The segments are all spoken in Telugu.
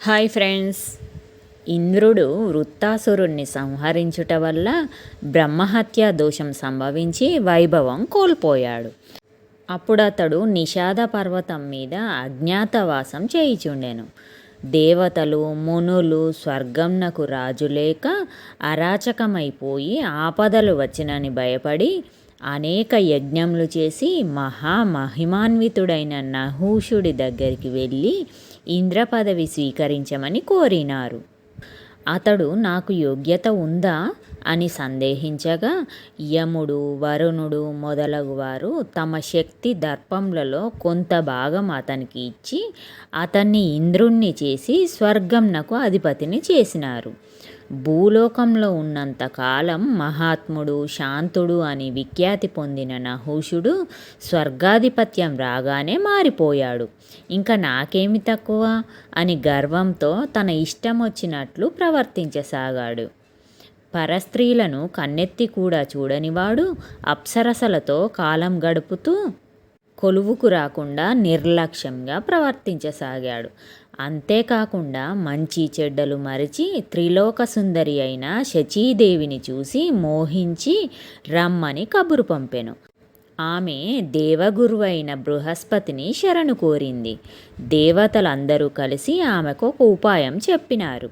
Hi friends. ఇంద్రుడు వృత్తాసురుణ్ణి సంహరించుట వల్ల బ్రహ్మహత్యా దోషం సంభవించి వైభవం కోల్పోయాడు. అప్పుడతడు నిషాద పర్వతం మీద అజ్ఞాతవాసం చేయుచుండెను. దేవతలు మునులు స్వర్గంనకు రాజులేక అరాచకమైపోయి ఆపదలు వచ్చినని భయపడి అనేక యజ్ఞములు చేసి మహామహిమాన్వితుడైన నహూషుడి దగ్గరికి వెళ్ళి ఇంద్రపదవి స్వీకరించమని కోరినారు. అతడు నాకు యోగ్యత ఉందా అని సందేహించగా యముడు వరుణుడు మొదలగువారు తమ శక్తి దర్పములలో కొంత భాగం అతనికి ఇచ్చి అతన్ని ఇంద్రుణ్ణి చేసి స్వర్గంనకు అధిపతిని చేసినారు. భూలోకంలో ఉన్నంత కాలం మహాత్ముడు శాంతుడు అని విఖ్యాతి పొందిన నహూషుడు స్వర్గాధిపత్యం రాగానే మారిపోయాడు. ఇంకా నాకేమి తక్కువ అని గర్వంతో తన ఇష్టం వచ్చినట్లు ప్రవర్తించసాగాడు. పరస్త్రీలను కన్నెత్తి కూడా చూడనివాడు అప్సరసలతో కాలం గడుపుతూ కొలువుకు రాకుండా నిర్లక్ష్యంగా ప్రవర్తించసాగాడు. అంతేకాకుండా మంచి చెడ్డలు మరిచి త్రిలోక సుందరి అయిన శచీదేవిని చూసి మోహించి రమ్మని కబురు పంపెను. ఆమె దేవగురువైన బృహస్పతిని శరణు కోరింది. దేవతలందరూ కలిసి ఆమెకు ఒక ఉపాయం చెప్పినారు.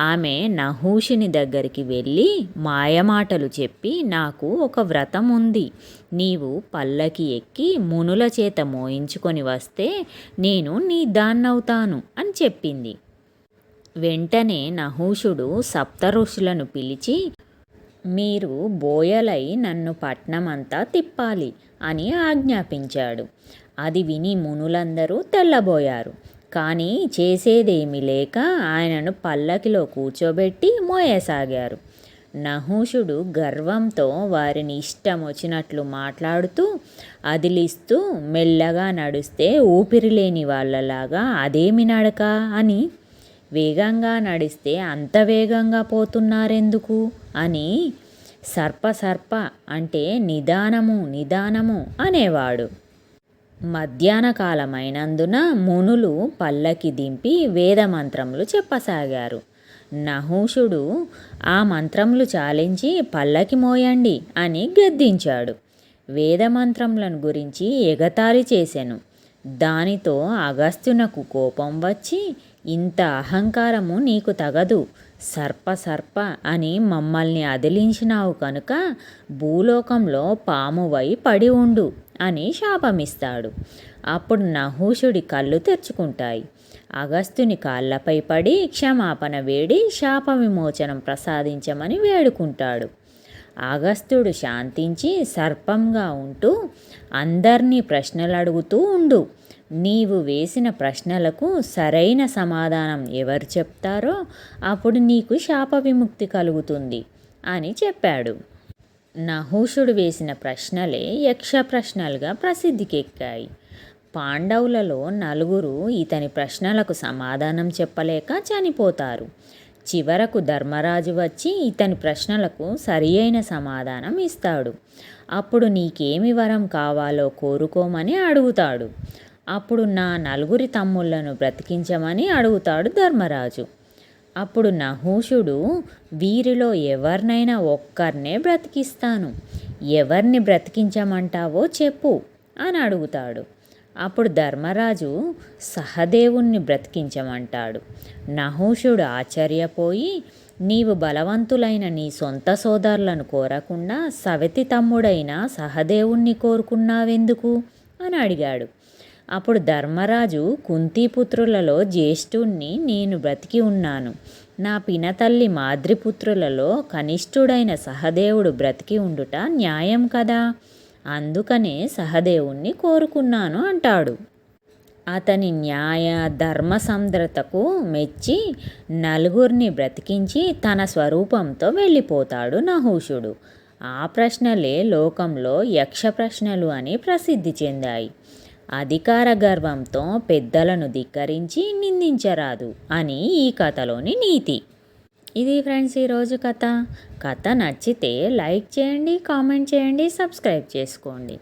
ఆమె నహూషుని దగ్గరికి వెళ్ళి మాయమాటలు చెప్పి నాకు ఒక వ్రతం ఉంది, నీవు పల్లకి ఎక్కి మునుల చేత మోయించుకొని వస్తే నేను నీ దాన్నవుతాను అని చెప్పింది. వెంటనే నహూషుడు సప్తఋషులను పిలిచి మీరు బోయలై నన్ను పట్నమంతా తిప్పాలి అని ఆజ్ఞాపించాడు. అది విని మునులందరూ తెల్లబోయారు. కానీ చేసేదేమీ లేక ఆయనను పల్లకిలో కూర్చోబెట్టి మోయసాగారు. నహూషుడు గర్వంతో వారిని ఇష్టం వచ్చినట్లు మాట్లాడుతూ అదిలిస్తూ మెల్లగా నడుస్తే ఊపిరి లేని వాళ్ళలాగా అదేమి నడక అని, వేగంగా నడిస్తే అంత వేగంగా పోతున్నారెందుకు అని సర్ప అంటే నిదానము నిదానము అనేవాడు. మధ్యాహ్న కాలమైనందున మునులు పల్లకి దింపి వేదమంత్రములు చెప్పసాగారు. నహూషుడు ఆ మంత్రములు చాలించి పల్లకి మోయండి అని గద్దించాడు. వేదమంత్రములను గురించి ఎగతాళి చేసెను. దానితో అగస్త్యునకు కోపం వచ్చి ఇంత అహంకారము నీకు తగదు, సర్ప అని మమ్మల్ని అదిలించినావు కనుక భూలోకంలో పామువై పడి ఉండు అని శాపమిస్తాడు. అప్పుడు నహూషుడి కళ్ళు తెరుచుకుంటాయి. అగస్త్యుని కాళ్ళపై పడి క్షమాపణ వేడి శాప విమోచనం ప్రసాదించమని వేడుకుంటాడు. అగస్త్యుడు శాంతించి సర్పంగా ఉంటూ అందర్నీ ప్రశ్నలు అడుగుతూ ఉండు, నీవు వేసిన ప్రశ్నలకు సరైన సమాధానం ఎవరు చెప్తారో అప్పుడు నీకు శాప విముక్తి కలుగుతుంది అని చెప్పాడు. నహూషుడు వేసిన ప్రశ్నలే యక్ష ప్రశ్నలుగా ప్రసిద్ధికెక్కాయి. పాండవులలో నలుగురు ఇతని ప్రశ్నలకు సమాధానం చెప్పలేక చనిపోతారు. చివరకు ధర్మరాజు వచ్చి ఇతని ప్రశ్నలకు సరి అయిన సమాధానం ఇస్తాడు. అప్పుడు నీకేమి వరం కావాలో కోరుకోమని అడుగుతాడు. అప్పుడు నా నలుగురి తమ్ముళ్లను బ్రతికించమని అడుగుతాడు ధర్మరాజు. అప్పుడు నహూషుడు వీరిలో ఎవరినైనా ఒక్కరినే బ్రతికిస్తాను, ఎవరిని బ్రతికించమంటావో చెప్పు అని అడుగుతాడు. అప్పుడు ధర్మరాజు సహదేవుణ్ణి బ్రతికించమంటాడు. నహూషుడు ఆశ్చర్యపోయి నీవు బలవంతులైన నీ సొంత సోదరులను కోరకుండా సవతి తమ్ముడైన సహదేవుణ్ణి కోరుకున్నావెందుకు అని అడిగాడు. అప్పుడు ధర్మరాజు కుంతీపుత్రులలో జ్యేష్ఠుణ్ణి నేను బ్రతికి ఉన్నాను, నా పినతల్లి మాద్రిపుత్రులలో కనిష్ఠుడైన సహదేవుడు బ్రతికి ఉండుట న్యాయం కదా, అందుకనే సహదేవుణ్ణి కోరుకున్నాను అంటాడు. అతని న్యాయ ధర్మ సంద్రతకు మెచ్చి నలుగురిని బ్రతికించి తన స్వరూపంతో వెళ్ళిపోతాడు నహూషుడు. ఆ ప్రశ్నలే లోకంలో యక్ష ప్రశ్నలు అని ప్రసిద్ధి చెందాయి. అధికార గర్వంతో పెద్దలను ధిక్కరించి నిందించరాదు అని ఈ కథలోని నీతి. ఇది ఫ్రెండ్స్ ఈరోజు కథ. కథ నచ్చితే లైక్ చేయండి, కామెంట్ చేయండి, సబ్స్క్రైబ్ చేసుకోండి.